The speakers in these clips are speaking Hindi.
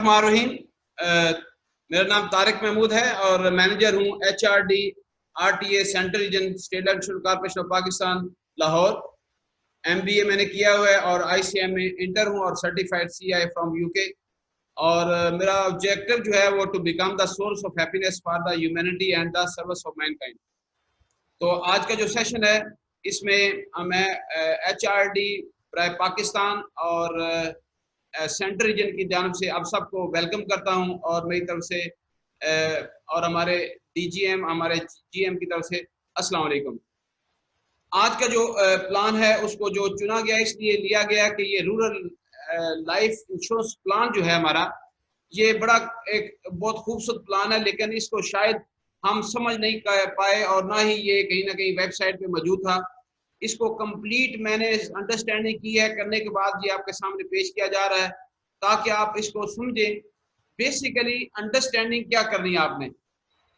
रहीम। मेरा नाम तारिक महमूद है और मैनेजर हूँ HRD RTA central region state electricity corporation of Pakistan Lahore. MBA मैंने किया हुआ है और ICM में इंटर हूँ और सर्टिफाइड CI फ्रॉम UK। और मेरा ऑब्जेक्टिव जो है वो to become the source of happiness for the humanity and the service of mankind. तो आज का जो सेशन है इसमें मैं HRD पाकिस्तान और सेंट्रल रीजन की जानब से आप सबको वेलकम करता हूं और मेरी तरफ से और हमारे DGM हमारे GM की तरफ से अस्सलाम वालेकुम। आज का जो प्लान है उसको जो चुना गया इसलिए लिया गया कि ये रूरल लाइफ इंश्योरेंस प्लान जो है हमारा, ये बड़ा एक बहुत खूबसूरत प्लान है, लेकिन इसको शायद हम समझ नहीं पाए और ना ही ये कहीं ना कहीं वेबसाइट पे मौजूद था। इसको कंप्लीट मैंने अंडरस्टैंडिंग की है, करने के बाद ये आपके सामने पेश किया जा रहा है ताकि आप इसको समझें। बेसिकली अंडरस्टैंडिंग क्या करनी है आपने।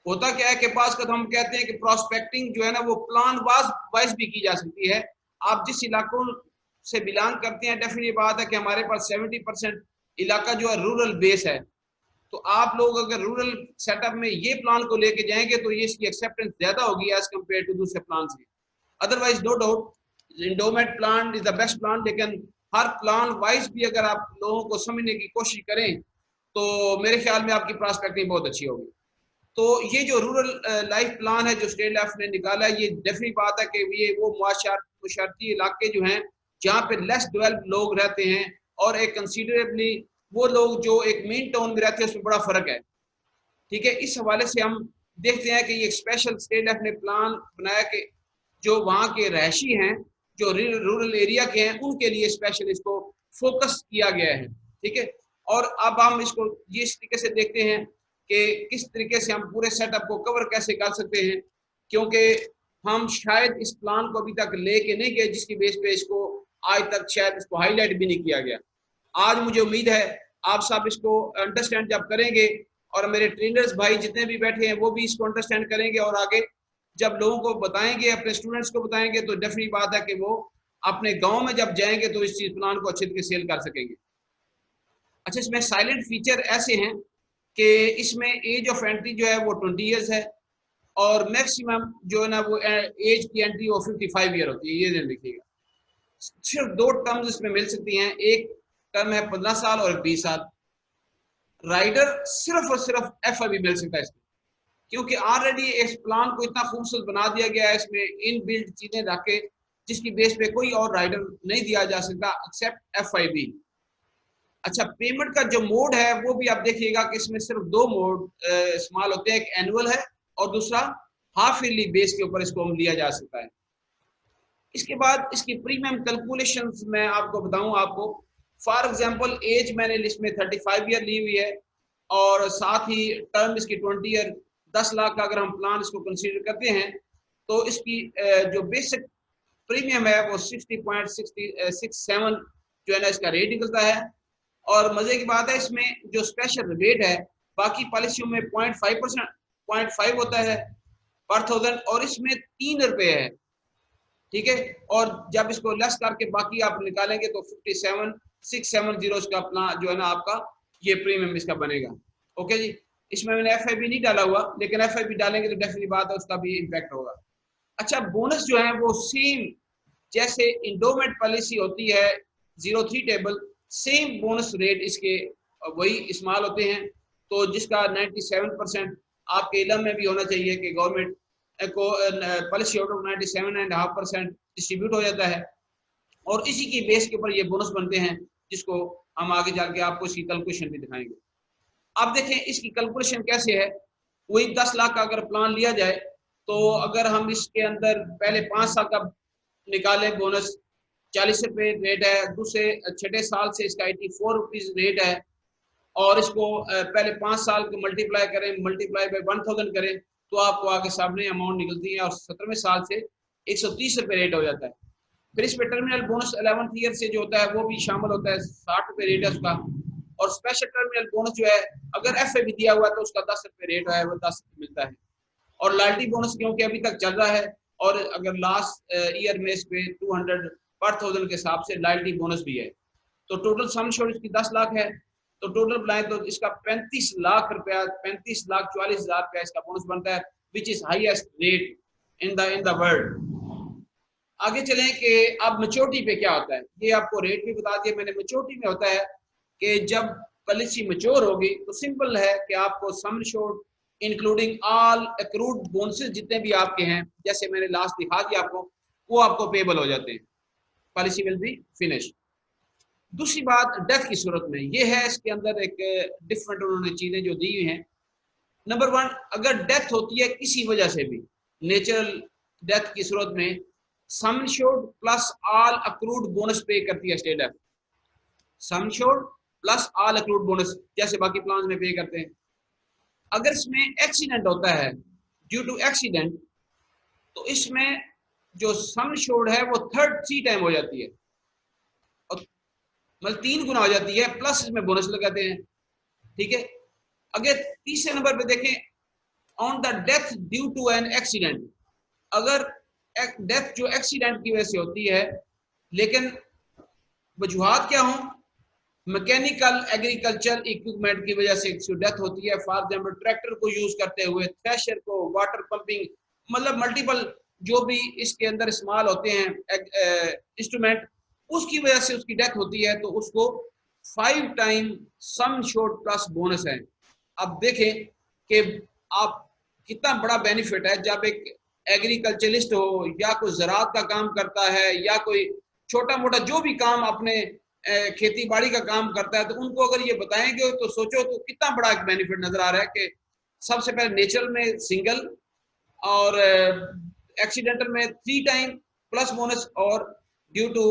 होता क्या है कि पास का हम कहते हैं कि प्रोस्पेक्टिंग जो है ना वो प्लान वाइज भी की जा सकती है। आप जिस इलाकों से बिलोंग करते हैं, डेफिनेटली बात है कि हमारे पास 70% इलाका जो है रूरल बेस है। तो आप लोग अगर रूरल सेटअप में ये प्लान को लेके जाएंगे तो ये इसकी एक्सेप्टेंस ज्यादा होगी एज कम्पेयर टू दूसरे प्लान से। Otherwise no doubt Indomet plan is the best plan, लेकिन हर प्लान वाइज भी अगर आप लोगों को समझने की कोशिश करें तो मेरे ख्याल में आपकी प्रॉस्पेक्टिंग बहुत अच्छी होगी। तो ये जो रूरल लाइफ प्लान है जो स्टेट लाइफ ने निकाला है, ये डेफिनेट बात है कि ये वो मुआशरती इलाके जो हैं जहाँ पे लेस डेवलप लोग रहते हैं और एक कंसीडरेबली वो लोग जो एक मेन टाउन में रहते हैं उसमें बड़ा फर्क है। ठीक है, इस हवाले से हम देखते हैं कि ये स्पेशल स्टेट लाइफ ने प्लान बनाया कि जो वहाँ के रहायशी हैं जो रूरल एरिया के हैं उनके लिए स्पेशल इसको फोकस किया गया है। ठीक है, और अब हम इसको ये इस तरीके से देखते हैं कि किस तरीके से हम पूरे सेटअप को कवर कैसे कर सकते हैं, क्योंकि हम शायद इस प्लान को अभी तक लेके नहीं गए जिसकी बेस पे इसको आज तक शायद इसको हाईलाइट भी नहीं किया गया। आज मुझे उम्मीद है आप सब इसको अंडरस्टैंड जब करेंगे और मेरे ट्रेनर्स भाई जितने भी बैठे हैं वो भी इसको अंडरस्टैंड करेंगे और आगे जब लोगों को बताएंगे, अपने स्टूडेंट्स को बताएंगे, तो डेफिनेट बात है कि वो अपने गांव में जब जाएंगे तो इस चीज प्लान को अच्छे तरीके सेल कर सकेंगे। अच्छा, इसमें साइलेंट फीचर ऐसे हैं कि इसमें एज ऑफ एंट्री जो है वो 20 ईयर्स है और मैक्सिमम जो है ना वो एज की एंट्री वो 55 ईयर होती है। ये ध्यान रखिएगा। सिर्फ दो टर्म्स इसमें मिल सकती हैं, एक टर्म है 15 साल और 20 साल। राइडर सिर्फ और सिर्फ FIB मिल सकता है इसमें, क्योंकि ऑलरेडी इस प्लान को इतना खूबसूरत बना दिया गया है, इसमें इन बिल्ड चीजें रखे जिसकी बेस पे कोई और राइडर नहीं दिया जा सकता एक्सेप्ट FIB। अच्छा, पेमेंट का जो मोड है वो भी आप देखिएगा कि इसमें सिर्फ दो मोड इस्तेमाल होते हैं, एक एनुअल है और दूसरा हाफ ईयरली बेस के ऊपर इसको लिया जा सकता है। इसके बाद इसकी प्रीमियम कैलकुलेशंस मैं आपको बताऊं आपको। फॉर एग्जांपल एज मैंने लिस्ट में 35 ईयर ली हुई है और साथ ही टर्म इसकी 20 ईयर, 10 लाख का अगर हम प्लान इसको कंसीडर करते हैं तो इसकी जो बेसिक प्रीमियम है वो 60.67 जो है ना इसका रेट निकलता है। और मजे की बात है इसमें जो स्पेशल रेट है बाकी पॉलिसियों में 0.5% होता है पर थाउजेंड और इसमें 3 रुपए है। ठीक है, और जब इसको लेस करके बाकी आप निकालेंगे तो 57,670 इसका प्लान जो है ना आपका ये प्रीमियम इसका बनेगा। ओके जी, इसमें मैंने FIB नहीं डाला हुआ, लेकिन FIB डालेंगे तो डेफिनेटली बात है उसका भी इम्पैक्ट होगा। अच्छा, बोनस जो है वो सेम जैसे इंडोमेट पॉलिसी होती है 03 टेबल, सेम बोनस रेट इसके वही इस्तेमाल होते हैं। तो जिसका 97% आपके इलम में भी होना चाहिए कि गवर्नमेंट को पॉलिसी आउट ऑफ 97.5% डिस्ट्रीब्यूट हो जाता है और इसी की बेस के ऊपर ये बोनस बनते हैं, जिसको हम आगे चल के आपको इसकी कैलकुलेशन भी दिखाएंगे। अब देखें इसकी कैलकुलेशन कैसे है। वही 10 लाख का अगर प्लान लिया जाए तो अगर हम इसके अंदर पहले 5 साल का निकालें बोनस 40 रुपये रेट है, दूसरे छठे साल से इसका 84 रुपीज रेट है और इसको पहले 5 साल को मल्टीप्लाई करें, मल्टीप्लाई बाय 1000 करें तो आपको आगे सामने अमाउंट निकलती है और 17वें साल से 130 रुपये रेट हो जाता है। फिर इस पे टर्मिनल बोनस 11th ईयर से जो होता है वो भी शामिल होता है, 60 रुपये रेट है उसका। और स्पेशल टर्मिनल बोनस जो है अगर FIB दिया हुआ है तो उसका 10 रुपये रेट है, वो 10 रुपये मिलता है। और लॉयल्टी बोनस क्योंकि अभी तक चल रहा है और अगर लास्ट ईयर में इस पे 200 पर थाउजेंड के हिसाब से लॉयल्टी बोनस भी है। तो टोटल सम श्योर इसकी 10 लाख है तो टोटल बनाए तो इसका 35 लाख रुपया, 35,40,000 रुपया इसका बोनस बनता है, which is highest rate in the world. आगे चलें कि अब मैच्योरिटी पे क्या होता है, ये आपको रेट भी बता दिया मैंने। मैच्योरिटी में होता है कि जब पॉलिसी मैच्योर होगी तो सिंपल है कि आपको सम insured including all accrued bonuses जितने भी आपके हैं, जैसे मैंने लास्ट दिखा दिया आपको, वो आपको पेबल हो जाते हैं, पॉलिसी विल बी फिनिश्ड। दूसरी बात डेथ की सूरत में ये है, इसके अंदर एक डिफरेंट उन्होंने चीजें जो दी हुई हैं। नंबर 1, अगर डेथ होती है किसी वजह से भी, नेचुरल डेथ की सूरत में, सम insured plus all accrued bonus पे करती है स्टेट एफ। सम insured plus all accrued bonus, जैसे बाकी प्लान में पे करते हैं। अगर इसमें एक्सीडेंट होता है, ड्यू टू एक्सीडेंट, तो इसमें जो सम इंश्योर्ड है वो 3 टाइम हो जाती है, और मतलब 3 गुना हो जाती है, प्लस इसमें बोनस लगाते हैं। ठीक है। अगर तीसरे नंबर पे देखें, on the death due to an accident, अगर डेथ जो एक्सीडेंट की वजह से होती है, लेकिन वजूहात क्या हो, मैकेनिकल एग्रीकल्चर इक्विपमेंट की वजह से डेथ होती है, फॉर एग्जाम्पल ट्रैक्टर को यूज करते हुए, थ्रेशर को, वाटर पंपिंग, मतलब मल्टीपल जो भी इसके अंदर इस्तेमाल होते हैं इंस्ट्रूमेंट, उसकी वजह से उसकी डेथ होती है, तो उसको 5 टाइम सम इंश्योर्ड प्लस बोनस है। अब देखें कि आप कितना बड़ा बेनिफिट है जब एक एग्रीकल्चरिस्ट हो, या कोई ज़राअत का काम करता है, या कोई छोटा मोटा जो भी काम अपने खेती बाड़ी का काम करता है, तो उनको अगर ये बताएंगे तो सोचो तो कितना बड़ा एक बेनिफिट नजर आ रहा है कि सबसे पहले नेचुरल में सिंगल, और एक्सीडेंटल में 3 टाइम प्लस बोनस, और due to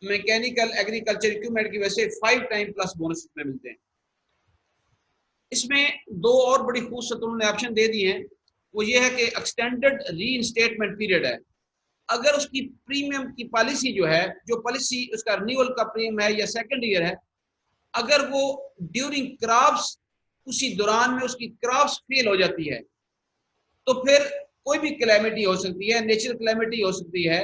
mechanical agriculture equipment की वजह से 5 टाइम प्लस बोनस में मिलते हैं। इसमें 2 और बड़ी खूबसूरत उन्होंने ऑप्शन दे दिए हैं, वो ये है कि एक्सटेंडेड रीइंस्टेटमेंट पीरियड है। अगर उसकी प्रीमियम की पॉलिसी जो है, जो पॉलिसी उसका रिन्यूअल का प्रीमियम है या सेकंड ईयर है, अगर वो ड्यूरिंग क्रॉप्स, उसी दौरान में उसकी क्रॉप्स फेल हो जाती है, तो फिर कोई भी क्लैमिटी हो सकती है, नेचुरल क्लैमिटी हो सकती है,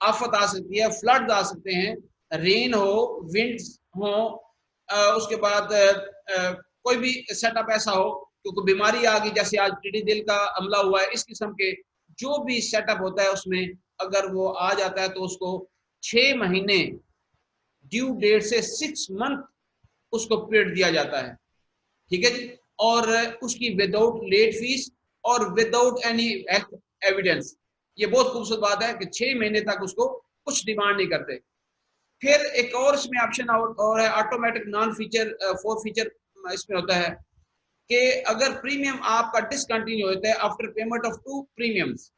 आफत आ सकती है, फ्लड आ सकते हैं, रेन हो, विंड्स हो, उसके बाद कोई भी सेटअप ऐसा हो, क्योंकि बीमारी आ गई, जैसे आज टिड्डी दिल का हमला हुआ है, इस किस्म के जो भी सेटअप होता है उसमें अगर वो आ जाता है, तो उसको 6 महीने ड्यू डेट से 6 मंथ उसको पीरियड दिया जाता है। ठीक है जी। और उसकी विदाउट लेट फीस और विदाउट एनी एविडेंस, ये बहुत खूबसूरत बात है कि 6 महीने तक उसको कुछ डिमांड नहीं करते। फिर एक और इसमें ऑप्शन और है, automatic non feature four feature इसमें होता है कि अगर प्रीमियम आपका डिसकंटिन्यू होता है आफ्टर पेमेंट ऑफ 2 प्रीमियम्स,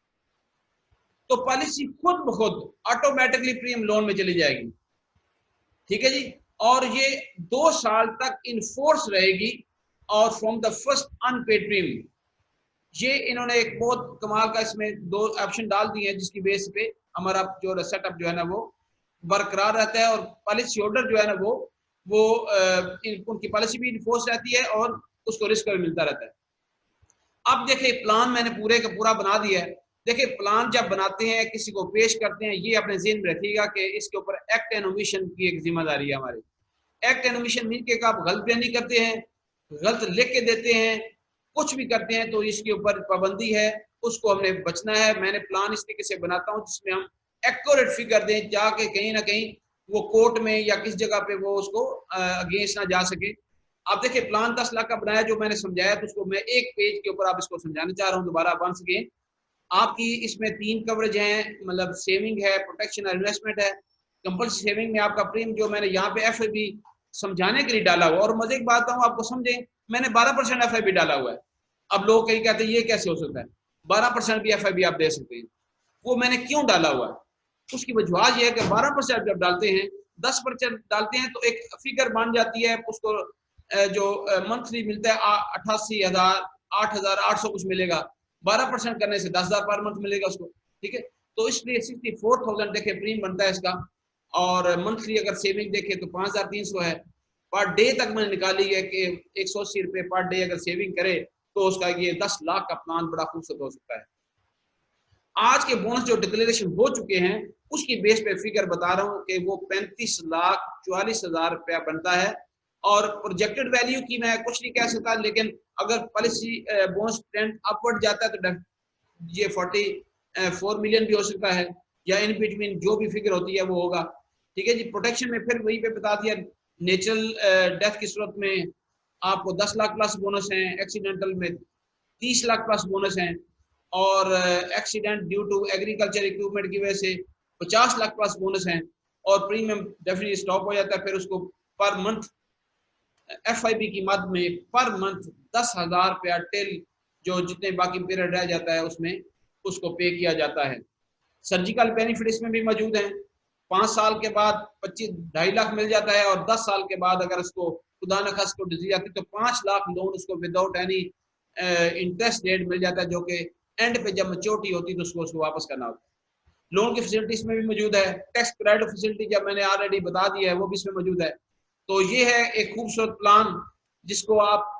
तो पॉलिसी खुद ब खुद ऑटोमेटिकली प्रीमियम लोन में चली जाएगी। ठीक है जी। और ये 2 साल तक इनफोर्स रहेगी, और from the first unpaid premium. ये इन्होंने एक बहुत कमाल का इसमें 2 ऑप्शन डाल दिए हैं, जिसकी बेस पे हमारा जो सेटअप जो है ना वो बरकरार रहता है, और पॉलिसी होल्डर जो है ना वो उनकी पॉलिसी भी इन्फोर्स रहती है, और उसको रिस्क भी मिलता रहता है। अब देखिए प्लान मैंने पूरे का पूरा बना दिया है। देखिए प्लान जब बनाते हैं, किसी को पेश करते हैं, ये अपने ज़हन में रखिएगा कि इसके ऊपर एक्ट एंड ओमिशन की एक जिम्मेदारी है हमारी। एक्ट एंड ओमिशन मीन के आप गलत बयानी करते हैं, गलत लिख के देते हैं, कुछ भी करते हैं, तो इसके ऊपर पाबंदी है, उसको हमने बचना है। मैंने प्लान इस तरीके से बनाता हूँ जिसमें हम एक्यूरेट फिगर दें, जाके कहीं ना कहीं वो कोर्ट में या किस जगह पे वो उसको अगेंस्ट ना जा सके। आप देखिए प्लान 10 लाख का बनाया, जो मैंने समझाया, तो उसको मैं एक पेज के ऊपर आप इसको समझाना चाह रहा हूँ दोबारा वंस अगेन। आपकी इसमें 3 कवरेज हैं, मतलब सेविंग है, प्रोटेक्शन और इन्वेस्टमेंट है। कंपल्सरी सेविंग में आपका प्रीमियम जो मैंने यहाँ पे एफआईबी समझाने के लिए डाला हुआ, और मजे की बात हूँ आपको समझें, मैंने 12% एफआईबी डाला हुआ है। अब लोग कहीं कहते हैं ये कैसे हो सकता है, 12% भी एफआईबी आप दे सकते हैं। वो मैंने क्यों डाला हुआ है, उसकी वजह ये है कि 12% जब डालते हैं, 10% डालते हैं, तो एक फिगर बन जाती है, उसको जो मंथली मिलता है 88,000 8,800 कुछ मिलेगा। 12% करने से 10,000 पर मंथ मिलेगा उसको। ठीक है। तो इसलिए 64,000 देखे प्रीमियम बनता है इसका, और मंथली अगर सेविंग देखे तो 5,300 है। पर डे तक मैंने निकाली है कि 180 रुपये पर डे अगर सेविंग करे, तो उसका ये 10 लाख का प्लान बड़ा खूबसूरत हो सकता है। आज के बोनस जो डिक्लेरेशन हो चुके हैं, उसकी बेस पे फिगर बता रहा हूं कि वो 35,40,000 रुपया बनता है, और प्रोजेक्टेड वैल्यू की मैं कुछ नहीं कह सकता, लेकिन अगर पॉलिसी बोनस ट्रेंड अपवर्ड जाता है तो ये 44 मिलियन भी हो सकता है, या इन बिटवीन जो भी फिगर होती है वो होगा। ठीक है जी। प्रोटेक्शन में फिर वही पे बता दिया, नेचुरल डेथ की सूरत में आपको 10 लाख प्लस बोनस हैं, एक्सीडेंटल में 30 लाख प्लस बोनस हैं, और accident due to agriculture equipment की वजह से 50 लाख प्लस बोनस हैं, और प्रीमियम डेफिनेटली स्टॉप हो जाता है। फिर उसको पर मंथ FIP की मद में पर मंथ 10,000 रुपया टिल जो जितने बाकी पीरियड रह जाता है उसमें उसको पे किया जाता है। सर्जिकल बेनिफिट इसमें भी मौजूद हैं। 5 साल के बाद 25-2.5 लाख मिल जाता है, और 10 साल के बाद अगर उसको खुदा न खास को डिजीज आती तो 5 लाख लोन उसको विदाउट एनी इंटरेस्ट रेट मिल जाता है, जो कि एंड पे जब मैच्योरिटी होती है तो उसको वापस करना होता है। लोन की फैसिलिटी इसमें भी मौजूद है। टैक्स क्रेडिट फैसिलिटी जब मैंने ऑलरेडी बता दी है वो भी इसमें मौजूद है। तो ये है एक खूबसूरत प्लान जिसको आप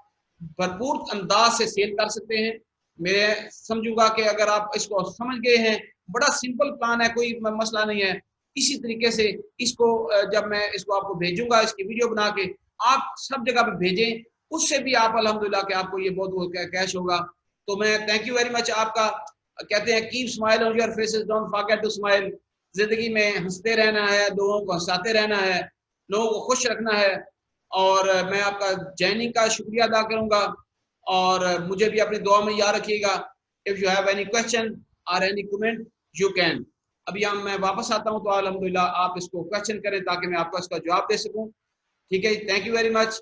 भरपूर अंदाज से सेल कर सकते हैं। मैं समझूंगा कि अगर आप इसको समझ गए हैं, बड़ा सिंपल प्लान है, कोई मसला नहीं है। इसी तरीके से इसको जब मैं इसको आपको भेजूंगा, इसकी वीडियो बना के आप सब जगह पे भेजें, उससे भी आप अल्हम्दुलिल्लाह कि आपको ये बहुत बहुत कैश होगा। तो मैं थैंक यू वेरी मच आपका। कहते हैं keep smile on your faces, don't forget to smile. जिंदगी में हंसते रहना है, लोगों को हंसाते रहना है, लोगों को खुश रखना है। और मैं आपका जॉइनिंग का शुक्रिया अदा करूंगा, और मुझे भी अपनी दुआ में याद रखिएगा। If you have any question और एनी कमेंट यू कैन। अभी हम मैं वापस आता हूं तो अल्हम्दुलिल्लाह आप इसको क्वेश्चन करें ताकि मैं आपको इसका जवाब दे सकूं। ठीक है, थैंक यू वेरी मच।